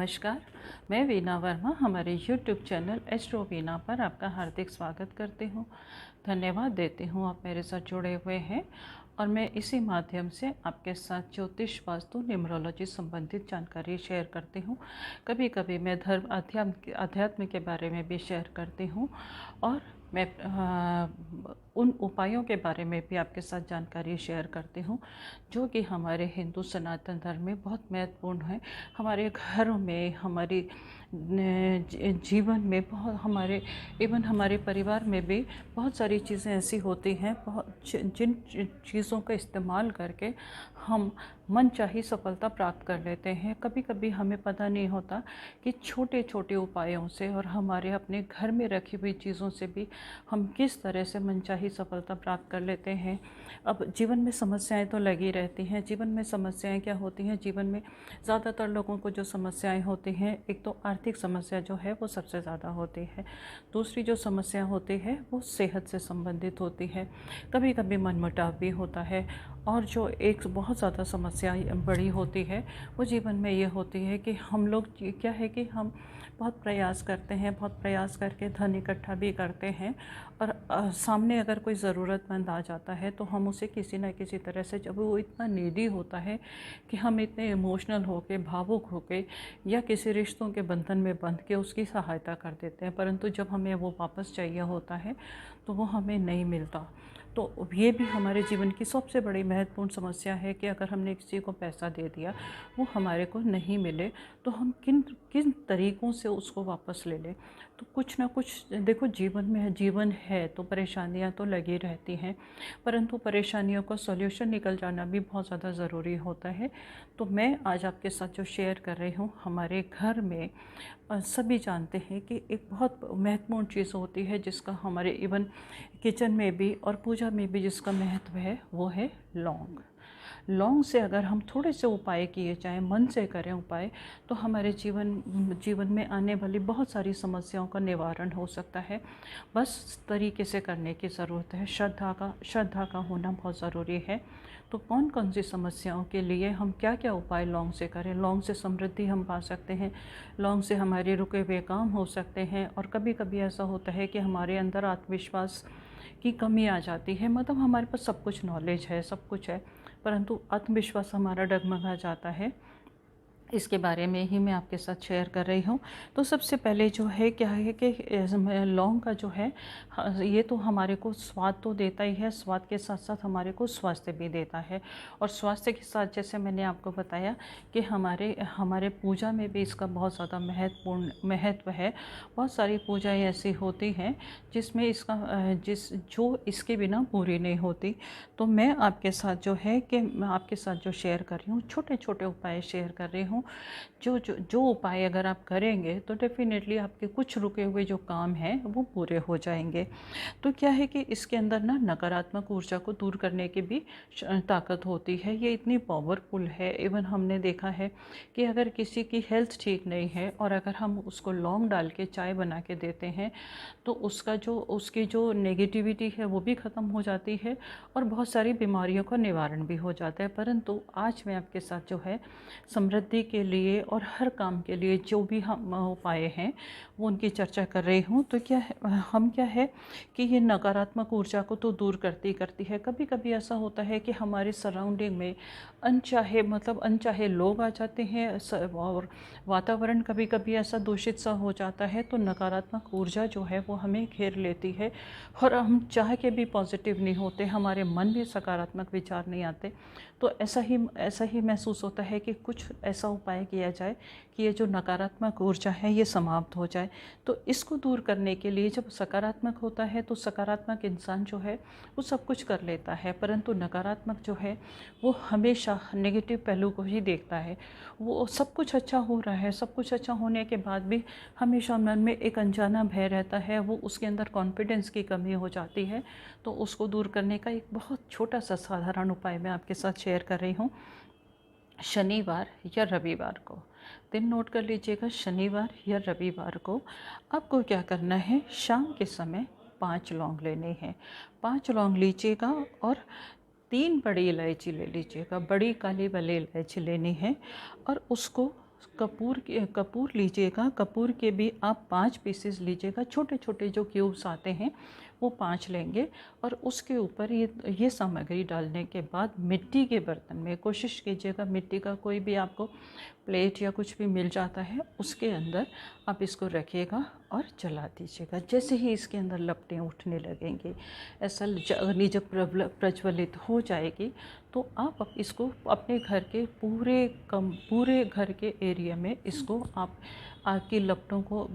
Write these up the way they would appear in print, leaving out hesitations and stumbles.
नमस्कार, मैं वीना वर्मा हमारे यूट्यूब चैनल एस्ट्रो वीना पर आपका हार्दिक स्वागत करती हूँ। धन्यवाद देती हूँ आप मेरे साथ जुड़े हुए हैं और मैं इसी माध्यम से आपके साथ ज्योतिष, वास्तु, न्यूमरोलॉजी संबंधित जानकारी शेयर करती हूँ। कभी कभी मैं धर्म, अध्यात्म के बारे में भी शेयर करती हूँ और मैं उन उपायों के बारे में भी आपके साथ जानकारी शेयर करती हूँ जो कि हमारे हिंदू सनातन धर्म में बहुत महत्वपूर्ण है। हमारे घरों में, हमारी जीवन में बहुत, हमारे इवन हमारे परिवार में भी बहुत सारी चीज़ें ऐसी होती हैं, जिन चीज़ों का इस्तेमाल करके हम मनचाही सफलता प्राप्त कर लेते हैं। कभी कभी हमें पता नहीं होता कि छोटे छोटे उपायों से और हमारे अपने घर में रखी हुई चीज़ों से भी हम किस तरह से मनचाही सफलता प्राप्त कर लेते हैं। अब जीवन में समस्याएं तो लगी रहती हैं। जीवन में समस्याएं क्या होती हैं? जीवन में ज़्यादातर लोगों को जो समस्याएं होती हैं, एक तो आर्थिक समस्या जो है वो सबसे ज़्यादा होती है। दूसरी जो समस्या होती है वो सेहत से संबंधित होती है। कभी कभी मनमुटाव भी होता है। और जो एक बहुत ज़्यादा समस्या बड़ी होती है वो जीवन में ये होती है कि हम लोग क्या है कि हम बहुत प्रयास करते हैं, बहुत प्रयास करके धन इकट्ठा भी करते हैं और सामने अगर कोई ज़रूरतमंद आ जाता है तो हम उसे किसी न किसी तरह से, जब वो इतना नीडी होता है कि हम इतने इमोशनल होके, भावुक होके या किसी रिश्तों के बंधन में बंध के उसकी सहायता कर देते हैं, परंतु जब हमें वो वापस चाहिए होता है तो वो हमें नहीं मिलता। तो ये भी हमारे जीवन की सबसे बड़ी महत्वपूर्ण समस्या है कि अगर हमने किसी को पैसा दे दिया, वो हमारे को नहीं मिले, तो हम किन किन तरीक़ों से उसको वापस ले लें। तो कुछ ना कुछ देखो, जीवन है तो परेशानियां तो लगी रहती हैं, परंतु परेशानियों का सॉल्यूशन निकल जाना भी बहुत ज़्यादा ज़रूरी होता है। तो मैं आज आपके साथ जो शेयर कर रही हूँ, हमारे घर में सभी जानते हैं कि एक बहुत महत्वपूर्ण चीज़ होती है जिसका हमारे इवन किचन में भी और पूजा में भी जिसका महत्व है, वो है लौंग। लौंग से अगर हम थोड़े से उपाय किए जाएं, मन से करें उपाय, तो हमारे जीवन में आने वाली बहुत सारी समस्याओं का निवारण हो सकता है। बस तरीके से करने की ज़रूरत है। श्रद्धा का होना बहुत ज़रूरी है। तो कौन कौन सी समस्याओं के लिए हम क्या क्या उपाय लौंग से करें? लौंग से समृद्धि हम पा सकते हैं, लौंग से हमारे रुके हुए काम हो सकते हैं। और कभी कभी ऐसा होता है कि हमारे अंदर आत्मविश्वास की कमी आ जाती है, मतलब हमारे पास सब कुछ नॉलेज है, सब कुछ है, परंतु आत्मविश्वास हमारा डगमगा जाता है। इसके बारे में ही मैं आपके साथ शेयर कर रही हूँ। तो सबसे पहले जो है क्या है कि लौंग का जो है, ये तो हमारे को स्वाद तो देता ही है, स्वाद के साथ साथ हमारे को स्वास्थ्य भी देता है। और स्वास्थ्य के साथ, जैसे मैंने आपको बताया कि हमारे हमारे पूजा में भी इसका बहुत ज़्यादा महत्व है। बहुत सारी पूजाएँ ऐसी होती हैं जिसमें जो इसके बिना पूरी नहीं होती। तो मैं आपके साथ जो है कि मैं आपके साथ जो शेयर कर रही हूँ, छोटे छोटे उपाय शेयर कर रही हूँ। जो उपाय अगर आप करेंगे तो डेफिनेटली आपके कुछ रुके हुए जो काम हैं वो पूरे हो जाएंगे। तो क्या है कि इसके अंदर ना नकारात्मक ऊर्जा को दूर करने की भी ताकत होती है। ये इतनी पावरफुल है। इवन हमने देखा है कि अगर किसी की हेल्थ ठीक नहीं है और अगर हम उसको लौंग डाल के चाय बना के देते हैं तो उसकी जो नेगेटिविटी है वो भी ख़त्म हो जाती है और बहुत सारी बीमारियों का निवारण भी हो जाता है। परंतु आज मैं आपके साथ जो है समृद्धि के लिए और हर काम के लिए जो भी हम उपाय हैं वो उनकी चर्चा कर रही हूँ। तो क्या है कि ये नकारात्मक ऊर्जा को तो दूर करती है। कभी कभी ऐसा होता है कि हमारे सराउंडिंग में अनचाहे लोग आ जाते हैं और वातावरण कभी कभी ऐसा दूषित सा हो जाता है, तो नकारात्मक ऊर्जा जो है वो हमें घेर लेती है और हम चाह के भी पॉजिटिव नहीं होते, हमारे मन में सकारात्मक विचार नहीं आते। तो ऐसा ही महसूस होता है कि कुछ ऐसा उपाय किया जाए कि ये जो नकारात्मक ऊर्जा है ये समाप्त हो जाए। तो इसको दूर करने के लिए, जब सकारात्मक होता है तो सकारात्मक इंसान जो है वो सब कुछ कर लेता है, परंतु नकारात्मक जो है वो हमेशा नेगेटिव पहलू को ही देखता है। वो सब कुछ अच्छा हो रहा है, सब कुछ अच्छा होने के बाद भी हमेशा मन में एक अनजाना भय रहता है, वो उसके अंदर कॉन्फिडेंस की कमी हो जाती है। तो उसको दूर करने का एक बहुत छोटा सा साधारण उपाय मैं आपके साथ शेयर कर रही हूँ। शनिवार या रविवार को, दिन नोट कर लीजिएगा, शनिवार या रविवार को आपको क्या करना है, शाम के समय 5 लौंग लेने हैं। 5 लौंग लीजिएगा और 3 बड़ी इलायची ले लीजिएगा, बड़ी काली वाली इलायची लेनी है और उसको कपूर लीजिएगा। कपूर के भी आप 5 पीसेस लीजिएगा, छोटे छोटे जो क्यूब्स आते हैं वो 5 लेंगे। और उसके ऊपर ये सामग्री डालने के बाद मिट्टी के बर्तन में, कोशिश कीजिएगा मिट्टी का कोई भी आपको प्लेट या कुछ भी मिल जाता है, उसके अंदर आप इसको रखिएगा और जला दीजिएगा। जैसे ही इसके अंदर लपटें उठने लगेंगी, ऐसा अग्नि जब प्रज्वलित हो जाएगी, तो आप इसको अपने घर के पूरे घर के एरिया में इसको आप आग की लपटों को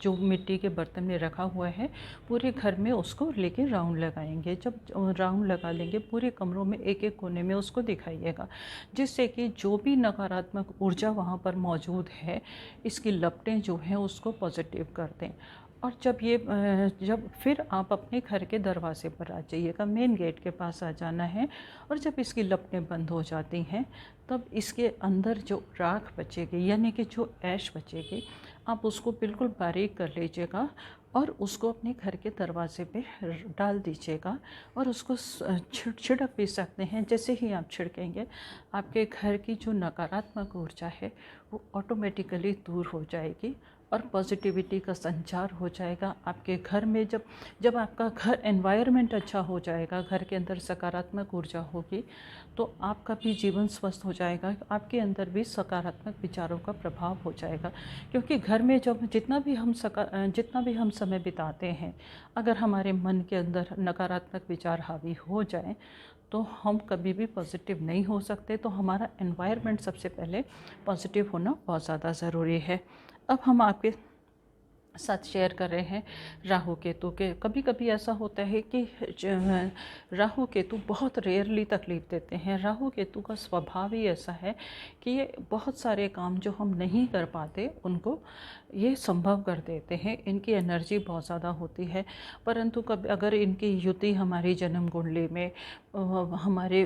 जो मिट्टी के बर्तन में रखा हुआ है, पूरे घर में उसको लेके राउंड लगाएंगे। जब राउंड लगा लेंगे, पूरे कमरों में एक एक कोने में उसको दिखाइएगा, जिससे कि जो भी नकारात्मक ऊर्जा वहाँ पर मौजूद है, इसकी लपटें जो हैं उसको पॉजिटिव कर दें। और जब फिर आप अपने घर के दरवाजे पर आ जाइएगा, मेन गेट के पास आ जाना है। और जब इसकी लपटें बंद हो जाती हैं, तब इसके अंदर जो राख बचेगी, यानी कि जो ऐश बचेगी, आप उसको बिल्कुल बारीक कर लीजिएगा और उसको अपने घर के दरवाजे पे डाल दीजिएगा। और उसको छिड़क भी सकते हैं। जैसे ही आप छिड़केंगे, आपके घर की जो नकारात्मक ऊर्जा है वो ऑटोमेटिकली दूर हो जाएगी और पॉजिटिविटी का संचार हो जाएगा आपके घर में। जब आपका घर एनवायरनमेंट अच्छा हो जाएगा, घर के अंदर सकारात्मक ऊर्जा होगी, तो आपका भी जीवन स्वस्थ हो जाएगा, आपके अंदर भी सकारात्मक विचारों का प्रभाव हो जाएगा। क्योंकि घर में जब जितना भी हम समय बिताते हैं, अगर हमारे मन के अंदर नकारात्मक विचार हावी हो जाएं, तो हम कभी भी पॉजिटिव नहीं हो सकते। तो हमारा एनवायरनमेंट सबसे पहले पॉजिटिव होना बहुत ज़्यादा ज़रूरी है। अब हम आपके साथ शेयर कर रहे हैं राहु केतु के। कभी कभी ऐसा होता है कि राहु केतु बहुत रेयरली तकलीफ़ देते हैं। राहु केतु का स्वभाव ही ऐसा है कि ये बहुत सारे काम जो हम नहीं कर पाते उनको ये संभव कर देते हैं। इनकी एनर्जी बहुत ज़्यादा होती है। परंतु कभी अगर इनकी युति हमारी जन्म कुंडली में हमारे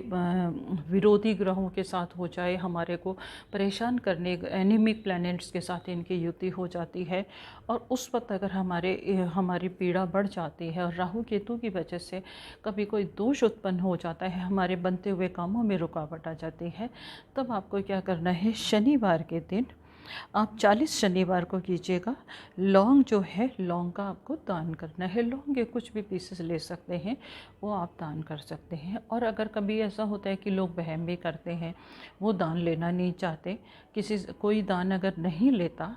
विरोधी ग्रहों के साथ हो जाए, हमारे को परेशान करने एनिमिक प्लैनेट्स के साथ इनकी युति हो जाती है, और उस वक्त अगर हमारी पीड़ा बढ़ जाती है और राहु केतु की वजह से कभी कोई दोष उत्पन्न हो जाता है, हमारे बनते हुए कामों में रुकावट आ जाती है, तब आपको क्या करना है, शनिवार के दिन आप 40 शनिवार को कीजिएगा। लौंग जो है, लौंग का आपको दान करना है। लौंग के कुछ भी पीसेस ले सकते हैं, वो आप दान कर सकते हैं। और अगर कभी ऐसा होता है कि लोग वहम भी करते हैं, वो दान लेना नहीं चाहते, कोई दान अगर नहीं लेता,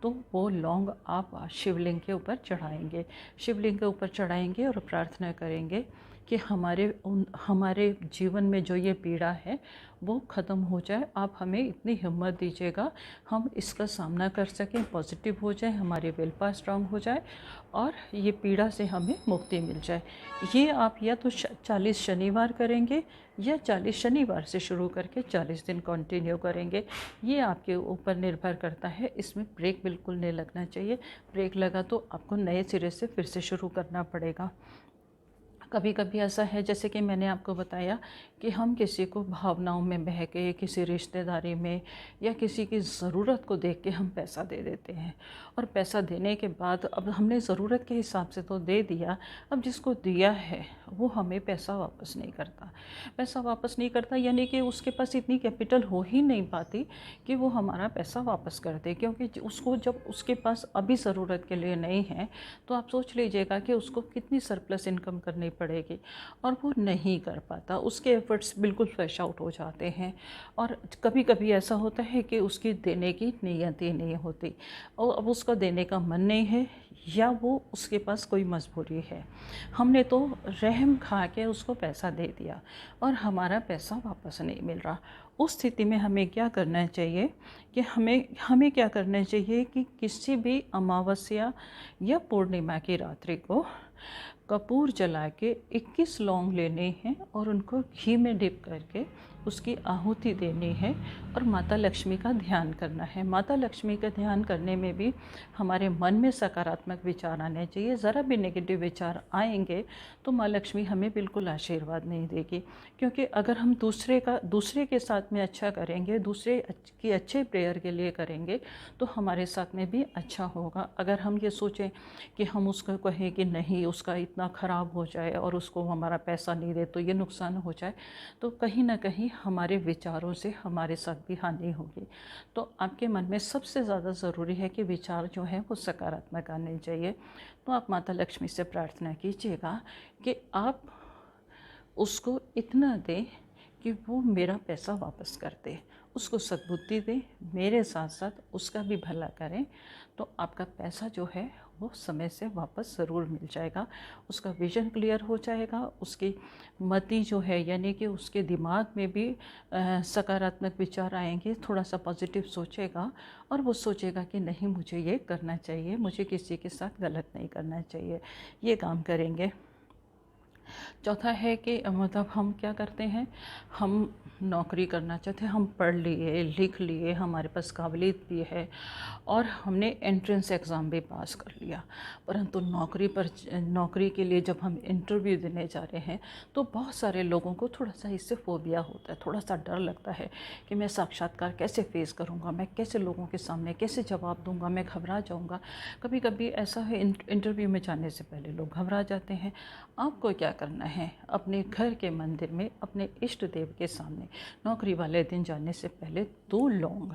तो वो लौंग आप शिवलिंग के ऊपर चढ़ाएंगे। शिवलिंग के ऊपर चढ़ाएंगे और प्रार्थना करेंगे कि हमारे जीवन में जो ये पीड़ा है वो ख़त्म हो जाए। आप हमें इतनी हिम्मत दीजिएगा, हम इसका सामना कर सकें, पॉजिटिव हो जाए, हमारी विल पावर स्ट्रांग हो जाए और ये पीड़ा से हमें मुक्ति मिल जाए। ये आप या तो 40 शनिवार करेंगे या 40 शनिवार से शुरू करके 40 दिन कंटिन्यू करेंगे। ये आपके ऊपर निर्भर करता है। इसमें ब्रेक बिल्कुल नहीं लगना चाहिए। ब्रेक लगा तो आपको नए सिरे से फिर से शुरू करना पड़ेगा। कभी कभी ऐसा है, जैसे कि मैंने आपको बताया, कि हम किसी को भावनाओं में बह के, किसी रिश्तेदारी में या किसी की ज़रूरत को देख के हम पैसा दे देते हैं। और पैसा देने के बाद अब हमने ज़रूरत के हिसाब से तो दे दिया, अब जिसको दिया है वो हमें पैसा वापस नहीं करता। पैसा वापस नहीं करता यानी कि उसके पास इतनी कैपिटल हो ही नहीं पाती कि वो हमारा पैसा वापस कर दे। क्योंकि उसको जब उसके पास अभी ज़रूरत के लिए नहीं है, तो आप सोच लीजिएगा कि उसको कितनी सरप्लस इनकम करनी पड़ेगी, और वो नहीं कर पाता। उसके एफर्ट्स बिल्कुल फ्लैश आउट हो जाते हैं। और कभी कभी ऐसा होता है कि उसकी देने की नीयत ही नहीं होती, और अब उसका देने का मन नहीं है, या वो उसके पास कोई मजबूरी है। हमने तो रहम खा के उसको पैसा दे दिया और हमारा पैसा वापस नहीं मिल रहा। उस स्थिति में हमें क्या करना चाहिए कि हमें क्या करना चाहिए कि किसी भी अमावस्या या पूर्णिमा की रात्रि को कपूर जला के 21 लौंग लेने हैं और उनको घी में डिप करके उसकी आहुति देनी है और माता लक्ष्मी का ध्यान करना है। माता लक्ष्मी का ध्यान करने में भी हमारे मन में सकारात्मक सकारात्मक विचार आने चाहिए। ज़रा भी नेगेटिव विचार आएंगे तो माँ लक्ष्मी हमें बिल्कुल आशीर्वाद नहीं देगी, क्योंकि अगर हम दूसरे के साथ में अच्छा करेंगे, दूसरे की अच्छे प्रेयर के लिए करेंगे तो हमारे साथ में भी अच्छा होगा। अगर हम ये सोचें कि हम उसको कहें कि नहीं उसका इतना ख़राब हो जाए और उसको हमारा पैसा नहीं दे तो ये नुकसान हो जाए, तो कहीं ना कहीं हमारे विचारों से हमारे साथ भी हानि होगी। तो आपके मन में सबसे ज़्यादा ज़रूरी है कि विचार जो है वो सकारात्मक आने चाहिए। तो आप माता लक्ष्मी से प्रार्थना कीजिएगा कि आप उसको इतना दें कि वो मेरा पैसा वापस कर दे, उसको सद्बुद्धि दे, मेरे साथ साथ उसका भी भला करें, तो आपका पैसा जो है वो समय से वापस ज़रूर मिल जाएगा। उसका विज़न क्लियर हो जाएगा, उसकी मति जो है यानी कि उसके दिमाग में भी सकारात्मक विचार आएंगे, थोड़ा सा पॉजिटिव सोचेगा और वो सोचेगा कि नहीं मुझे ये करना चाहिए, मुझे किसी के साथ गलत नहीं करना चाहिए, ये काम करेंगे। चौथा है कि मतलब हम क्या करते हैं, हम नौकरी करना चाहते हैं, हम पढ़ लिए लिख लिए, हमारे पास काबिलियत भी है और हमने एंट्रेंस एग्ज़ाम भी पास कर लिया, परंतु नौकरी के लिए जब हम इंटरव्यू देने जा रहे हैं तो बहुत सारे लोगों को थोड़ा सा इससे फोबिया होता है, थोड़ा सा डर लगता है कि मैं साक्षात्कार कैसे फेस करूँगा, मैं कैसे लोगों के सामने कैसे जवाब दूँगा, मैं घबरा जाऊँगा। कभी कभी ऐसा है इंटरव्यू में जाने से पहले लोग घबरा जाते हैं। आपको क्या करना है, अपने घर के मंदिर में अपने इष्ट देव के सामने नौकरी वाले दिन जाने से पहले 2 लौंग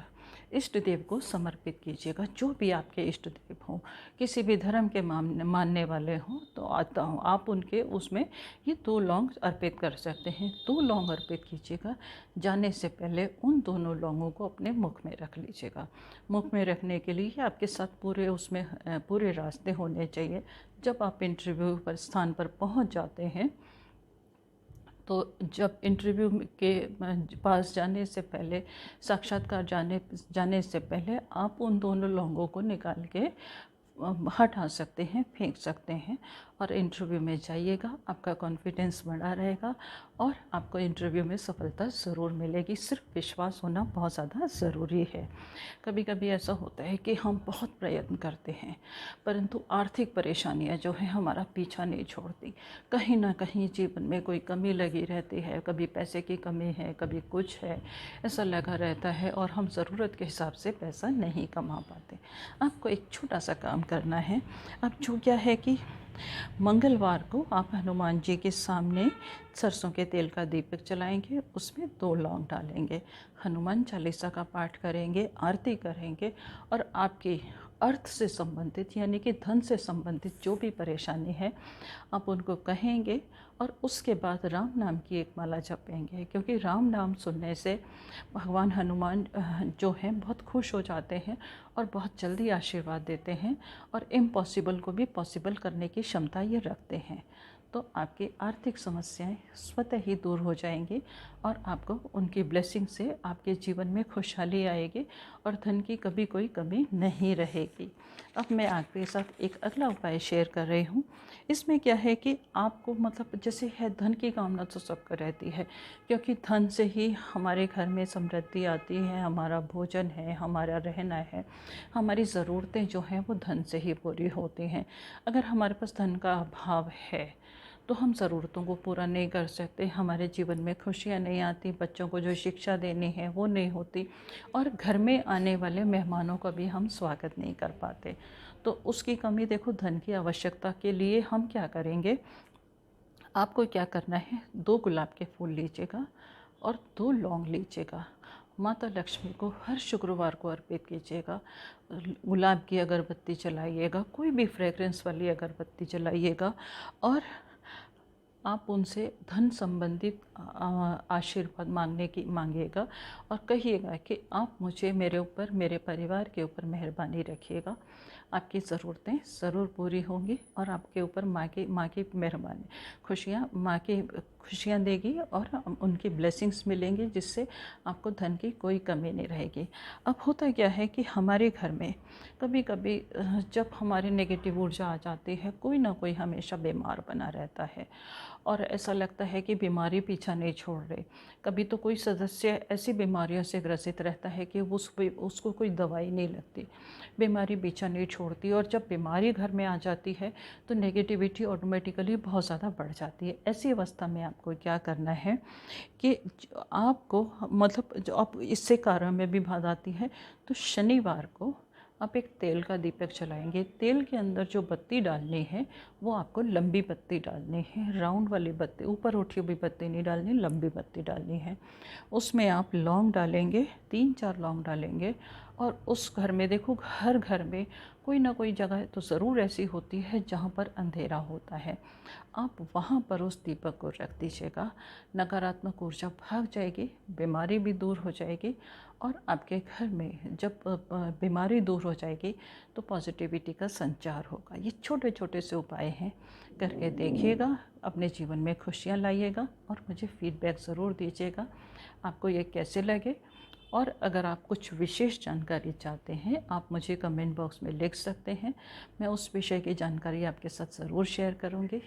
इष्ट देव को समर्पित कीजिएगा। जो भी आपके इष्ट देव हों, किसी भी धर्म के मानने वाले हों तो आता हूँ आप उनके उसमें ये 2 लौंग अर्पित कर सकते हैं। 2 लौंग अर्पित कीजिएगा। जाने से पहले उन दोनों लौंगों को अपने मुख में रख लीजिएगा। मुख में रखने के लिए आपके साथ पूरे रास्ते होने चाहिए। जब आप इंटरव्यू पर स्थान पर पहुंच जाते हैं तो जब इंटरव्यू के पास जाने से पहले, साक्षात्कार जाने से पहले आप उन दोनों लौंगों को निकाल के हटा सकते हैं, फेंक सकते हैं और इंटरव्यू में जाइएगा। आपका कॉन्फिडेंस बढ़ा रहेगा और आपको इंटरव्यू में सफलता ज़रूर मिलेगी। सिर्फ विश्वास होना बहुत ज़्यादा ज़रूरी है। कभी कभी ऐसा होता है कि हम बहुत प्रयत्न करते हैं परंतु आर्थिक परेशानियां जो है हमारा पीछा नहीं छोड़ती। कहीं ना कहीं जीवन में कोई कमी लगी रहती है, कभी पैसे की कमी है, कभी कुछ है, ऐसा लगा रहता है और हम ज़रूरत के हिसाब से पैसा नहीं कमा पाते। आपको एक छोटा सा काम करना है। अब जो क्या है कि मंगलवार को आप हनुमान जी के सामने सरसों के तेल का दीपक जलाएंगे, उसमें 2 लौंग डालेंगे, हनुमान चालीसा का पाठ करेंगे, आरती करेंगे और आपकी अर्थ से संबंधित यानी कि धन से संबंधित जो भी परेशानी है आप उनको कहेंगे और उसके बाद राम नाम की एक माला जपेंगे, क्योंकि राम नाम सुनने से भगवान हनुमान जो हैं बहुत खुश हो जाते हैं और बहुत जल्दी आशीर्वाद देते हैं और इम्पॉसिबल को भी पॉसिबल करने की क्षमता ये रखते हैं। तो आपकी आर्थिक समस्याएं स्वतः ही दूर हो जाएंगी और आपको उनकी ब्लेसिंग से आपके जीवन में खुशहाली आएगी और धन की कभी कोई कमी नहीं रहेगी। अब मैं आपके साथ एक अगला उपाय शेयर कर रही हूँ। इसमें क्या है कि आपको मतलब जैसे है धन की कामना तो सबको रहती है, क्योंकि धन से ही हमारे घर में समृद्धि आती है, हमारा भोजन है, हमारा रहना है, हमारी ज़रूरतें जो हैं वो धन से ही पूरी होती हैं। अगर हमारे पास धन का अभाव है तो हम ज़रूरतों को पूरा नहीं कर सकते, हमारे जीवन में खुशियाँ नहीं आती, बच्चों को जो शिक्षा देनी है वो नहीं होती और घर में आने वाले मेहमानों का भी हम स्वागत नहीं कर पाते। तो उसकी कमी देखो, धन की आवश्यकता के लिए हम क्या करेंगे, आपको क्या करना है, 2 गुलाब के फूल लीजिएगा और 2 लौंग लीजिएगा। माता लक्ष्मी को हर शुक्रवार को अर्पित कीजिएगा। गुलाब की अगरबत्ती जलाइएगा, कोई भी फ्रेगरेंस वाली अगरबत्ती जलाइएगा और आप उनसे धन संबंधित आशीर्वाद मांगिएगा और कहिएगा कि आप मुझे, मेरे ऊपर, मेरे परिवार के ऊपर मेहरबानी रखिएगा। आपकी ज़रूरतें ज़रूर पूरी होंगी और आपके ऊपर माँ की मेहरबानी खुशियाँ देगी और उनकी ब्लेसिंग्स मिलेंगी, जिससे आपको धन की कोई कमी नहीं रहेगी। अब होता क्या है कि हमारे घर में कभी कभी जब हमारी नेगेटिव ऊर्जा आ जाती है, कोई ना कोई हमेशा बीमार बना रहता है और ऐसा लगता है कि बीमारी पीछा नहीं छोड़ रही। कभी तो कोई सदस्य ऐसी बीमारियों से ग्रसित रहता है कि उसको कोई दवाई नहीं लगती, बीमारी पीछा नहीं छोड़ती है, और जब बीमारी घर में आ जाती है तो नेगेटिविटी ऑटोमेटिकली बहुत ज़्यादा बढ़ जाती है। ऐसी अवस्था में आपको क्या करना है कि आपको मतलब जो आप इससे कार्यों में भी बाधा आती है, तो शनिवार को आप एक तेल का दीपक जलाएंगे। तेल के अंदर जो बत्ती डालनी है वो आपको लंबी बत्ती डालनी है, राउंड वाली बत्ती, ऊपर उठी हुई बत्ती नहीं डालनी, लंबी बत्ती डालनी है। उसमें आप लौंग डालेंगे, 3-4 लौंग डालेंगे। और उस घर में देखो, हर घर में कोई ना कोई जगह तो ज़रूर ऐसी होती है जहाँ पर अंधेरा होता है। आप वहाँ पर उस दीपक को रख दीजिएगा। नकारात्मक ऊर्जा भाग जाएगी, बीमारी भी दूर हो जाएगी, और आपके घर में जब बीमारी दूर हो जाएगी तो पॉजिटिविटी का संचार होगा। ये छोटे छोटे से उपाय हैं, करके देखिएगा, अपने जीवन में खुशियाँ लाइएगा और मुझे फीडबैक ज़रूर दीजिएगा आपको ये कैसे लगे। और अगर आप कुछ विशेष जानकारी चाहते हैं, आप मुझे कमेंट बॉक्स में लिख सकते हैं, मैं उस विषय की जानकारी आपके साथ ज़रूर शेयर करूँगी।